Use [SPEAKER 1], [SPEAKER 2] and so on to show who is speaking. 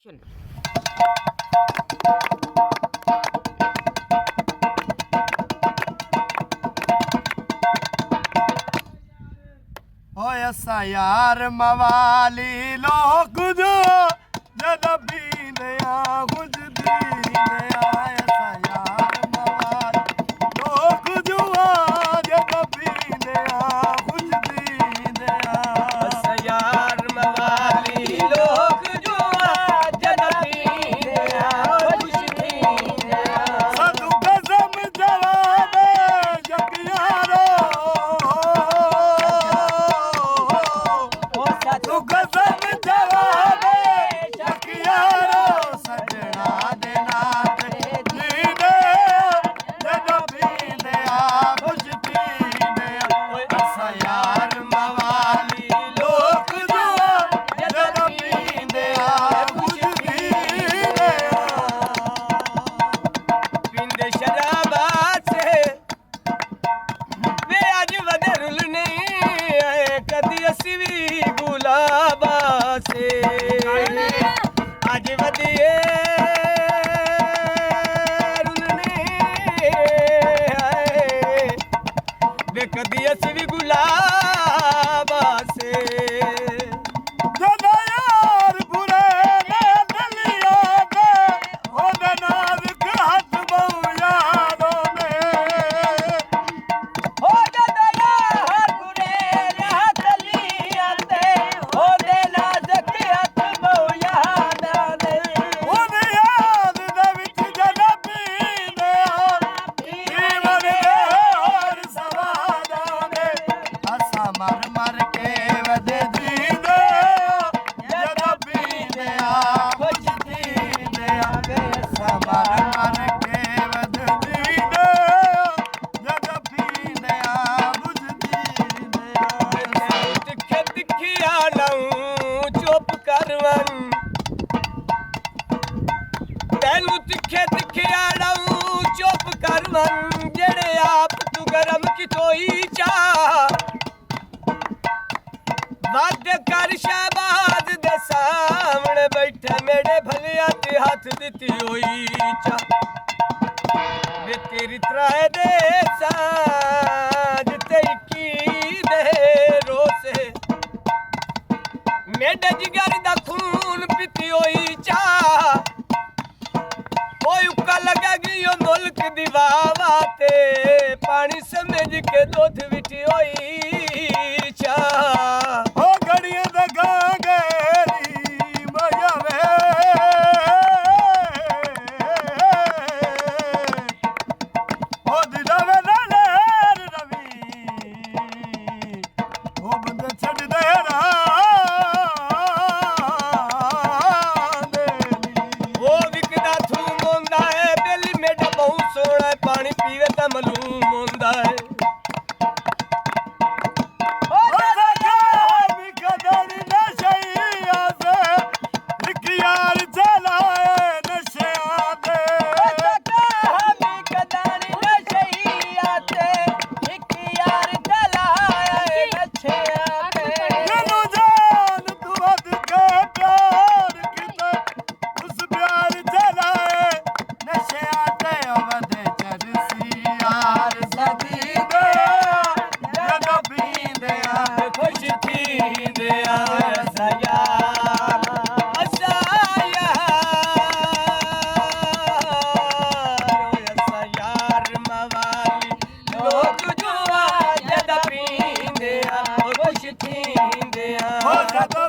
[SPEAKER 1] होय असा यार मवाली लोग जो जद पीने कुछ पीने ऐसा यार मवाली लोग जो जद पीने कुछ पीने
[SPEAKER 2] ऐसा यार मवाली लोग जो जद पीने कुछ पीने
[SPEAKER 1] साधु कसम जवाब जग यारो तू कसम जवाब जग यारो सजना देना जीने जद पीने कुछ पीने ऐसा यार मवाली लोग जो जद पीने कुछ पीने
[SPEAKER 2] पींदे शराबा से वे अज वदे रुल नहीं आए कदी असी भी गुलाबा से अज वदिए रुल नहीं आए वे कदी असी भी गुलाबा से
[SPEAKER 1] जदा यार बुरे ने दलिया दे ओदे नाज़ हाथ बहु यारों में
[SPEAKER 2] हो जदा यार बुरे रात लिया ते हो दे नाज़क हथ बहु यादां दे
[SPEAKER 1] ओदे याद दे विच जदा पींदे जीवन दे और सवादां दे असा मर मर के वदे जींदे जदा पींदे कुछ पींदे असा मर मर के वदे जींदे जदा पींदे कुछ पींदे
[SPEAKER 2] तिखे तिखिया लाऊं चुप करवन तैनू तिखे तिखिया लाऊं चुप करवन जेड़े आप तू गरम कितोई चा वद कर शहबाज दे सामने बैठे मेरे भलिया ते हाथ दिती होई चा वे तेरी त्राए दे साज ते की दे रोसे मेरे जिगर दा खून पीती होई चा ओए उक्का लगा गई ओ मुल्क दी वावा ते पानी समझ के दूध विटी होई चा
[SPEAKER 1] ओ घड़ियां दा गांगेरी मजावे ओ दिलावे नलेर रवि ओ बंदे छड़ दे ना
[SPEAKER 2] वो विकदा थू मोंदा है बेली मेरा बहुत सोना पानी पीवे ता मलूम होंदा है
[SPEAKER 1] हो